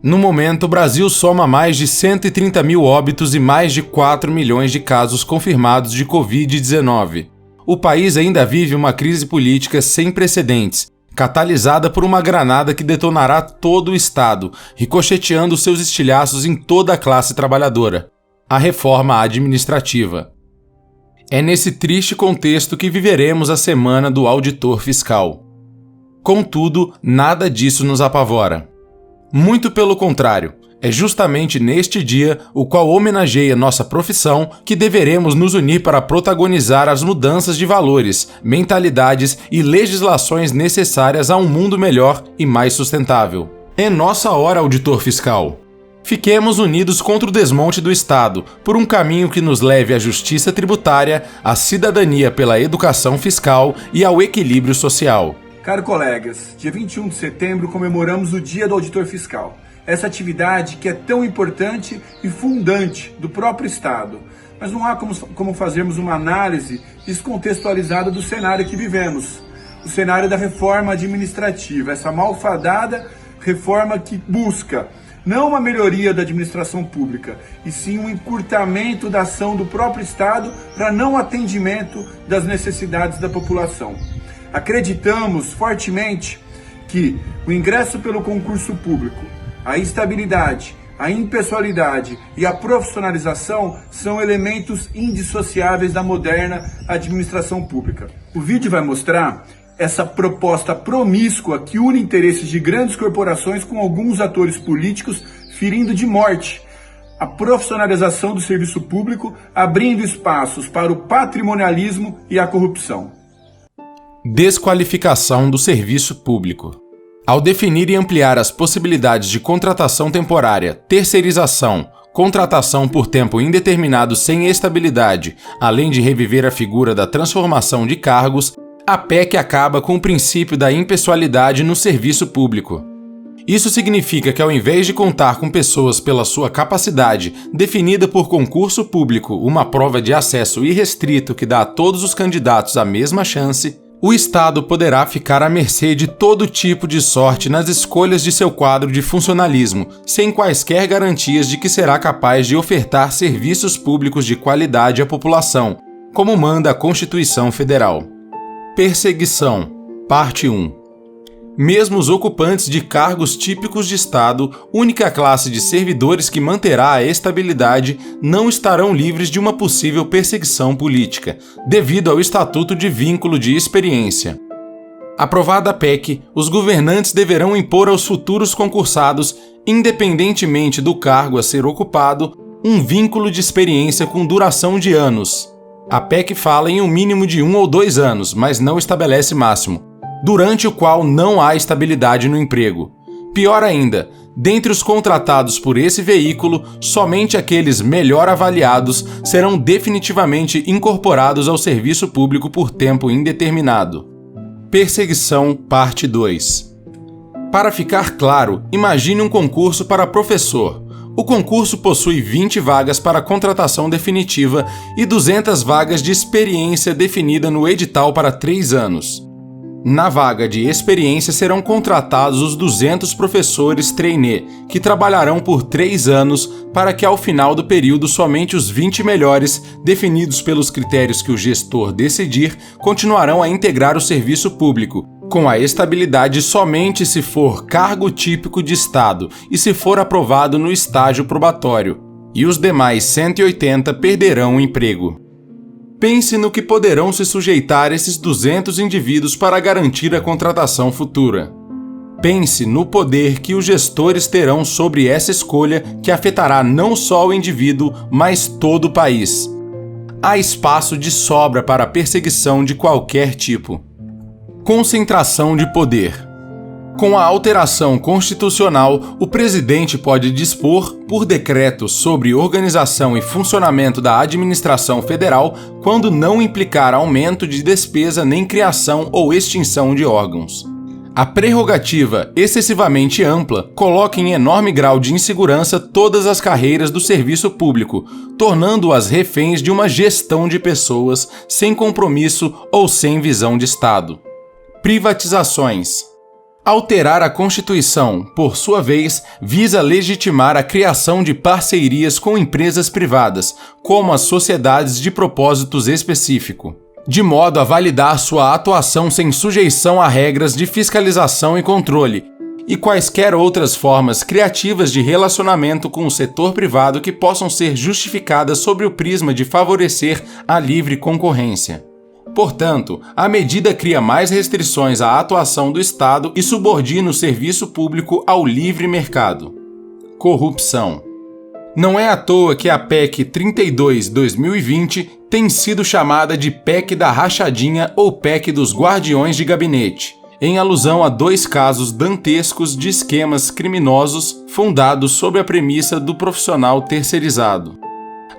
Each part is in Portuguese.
No momento, o Brasil soma mais de 130 mil óbitos e mais de 4 milhões de casos confirmados de Covid-19. O país ainda vive uma crise política sem precedentes, catalisada por uma granada que detonará todo o Estado, ricocheteando seus estilhaços em toda a classe trabalhadora: a reforma administrativa. É nesse triste contexto que viveremos a semana do auditor fiscal. Contudo, nada disso nos apavora. Muito pelo contrário, é justamente neste dia, o qual homenageia nossa profissão, que deveremos nos unir para protagonizar as mudanças de valores, mentalidades e legislações necessárias a um mundo melhor e mais sustentável. É nossa hora, auditor fiscal. Fiquemos unidos contra o desmonte do Estado, por um caminho que nos leve à justiça tributária, à cidadania pela educação fiscal e ao equilíbrio social. Caro colegas, dia 21 de setembro comemoramos o Dia do Auditor Fiscal. Essa atividade que é tão importante e fundante do próprio Estado. Mas não há como fazermos uma análise descontextualizada do cenário que vivemos. O cenário da reforma administrativa, essa malfadada reforma que busca não uma melhoria da administração pública, e sim um encurtamento da ação do próprio Estado para não atendimento das necessidades da população. Acreditamos fortemente que o ingresso pelo concurso público, a estabilidade, a impessoalidade e a profissionalização são elementos indissociáveis da moderna administração pública. O vídeo vai mostrar essa proposta promíscua que une interesses de grandes corporações com alguns atores políticos, ferindo de morte a profissionalização do serviço público, abrindo espaços para o patrimonialismo e a corrupção. Desqualificação do serviço público. Ao definir e ampliar as possibilidades de contratação temporária, terceirização, contratação por tempo indeterminado sem estabilidade, além de reviver a figura da transformação de cargos, a PEC acaba com o princípio da impessoalidade no serviço público. Isso significa que, ao invés de contar com pessoas pela sua capacidade, definida por concurso público, uma prova de acesso irrestrito que dá a todos os candidatos a mesma chance, o Estado poderá ficar à mercê de todo tipo de sorte nas escolhas de seu quadro de funcionalismo, sem quaisquer garantias de que será capaz de ofertar serviços públicos de qualidade à população, como manda a Constituição Federal. Perseguição. Parte 1. Mesmo os ocupantes de cargos típicos de Estado, única classe de servidores que manterá a estabilidade, não estarão livres de uma possível perseguição política, devido ao Estatuto de Vínculo de Experiência. Aprovada a PEC, os governantes deverão impor aos futuros concursados, independentemente do cargo a ser ocupado, um vínculo de experiência com duração de anos. A PEC fala em um mínimo de 1 ou 2 anos, mas não estabelece máximo, durante o qual não há estabilidade no emprego. Pior ainda, dentre os contratados por esse veículo, somente aqueles melhor avaliados serão definitivamente incorporados ao serviço público por tempo indeterminado. Perseguição, parte 2. Para ficar claro, imagine um concurso para professor. O concurso possui 20 vagas para contratação definitiva e 200 vagas de experiência definida no edital para 3 anos. Na vaga de experiência serão contratados os 200 professores trainee, que trabalharão por 3 anos para que ao final do período somente os 20 melhores, definidos pelos critérios que o gestor decidir, continuarão a integrar o serviço público, com a estabilidade somente se for cargo típico de Estado e se for aprovado no estágio probatório, e os demais 180 perderão o emprego. Pense no que poderão se sujeitar esses 200 indivíduos para garantir a contratação futura. Pense no poder que os gestores terão sobre essa escolha que afetará não só o indivíduo, mas todo o país. Há espaço de sobra para a perseguição de qualquer tipo. Concentração de poder. Com a alteração constitucional, o presidente pode dispor, por decreto, sobre organização e funcionamento da administração federal quando não implicar aumento de despesa nem criação ou extinção de órgãos. A prerrogativa excessivamente ampla coloca em enorme grau de insegurança todas as carreiras do serviço público, tornando-as reféns de uma gestão de pessoas sem compromisso ou sem visão de Estado. Privatizações. Alterar a Constituição, por sua vez, visa legitimar a criação de parcerias com empresas privadas, como as sociedades de propósitos específico, de modo a validar sua atuação sem sujeição a regras de fiscalização e controle, e quaisquer outras formas criativas de relacionamento com o setor privado que possam ser justificadas sob o prisma de favorecer a livre concorrência. Portanto, a medida cria mais restrições à atuação do Estado e subordina o serviço público ao livre mercado. Corrupção. Não é à toa que a PEC 32/2020 tem sido chamada de PEC da rachadinha ou PEC dos guardiões de gabinete, em alusão a 2 casos dantescos de esquemas criminosos fundados sob a premissa do profissional terceirizado.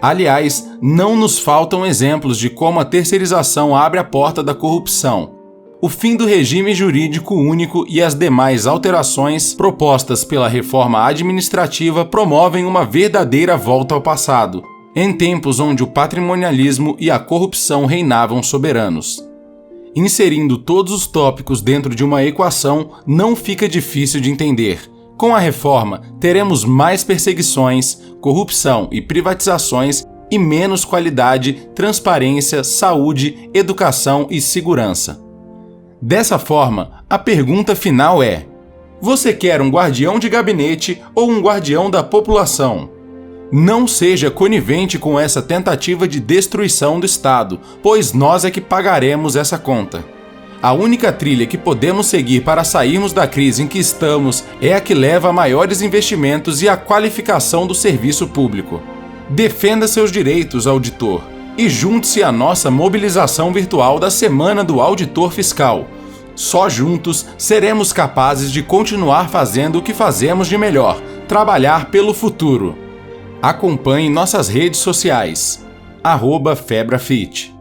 Aliás, não nos faltam exemplos de como a terceirização abre a porta da corrupção. O fim do regime jurídico único e as demais alterações propostas pela reforma administrativa promovem uma verdadeira volta ao passado, em tempos onde o patrimonialismo e a corrupção reinavam soberanos. Inserindo todos os tópicos dentro de uma equação não fica difícil de entender. Com a reforma, teremos mais perseguições, corrupção e privatizações e menos qualidade, transparência, saúde, educação e segurança. Dessa forma, a pergunta final é: você quer um guardião de gabinete ou um guardião da população? Não seja conivente com essa tentativa de destruição do Estado, pois nós é que pagaremos essa conta. A única trilha que podemos seguir para sairmos da crise em que estamos é a que leva a maiores investimentos e a qualificação do serviço público. Defenda seus direitos, auditor, e junte-se à nossa mobilização virtual da Semana do Auditor Fiscal. Só juntos seremos capazes de continuar fazendo o que fazemos de melhor, trabalhar pelo futuro. Acompanhe nossas redes sociais. @FebraFit.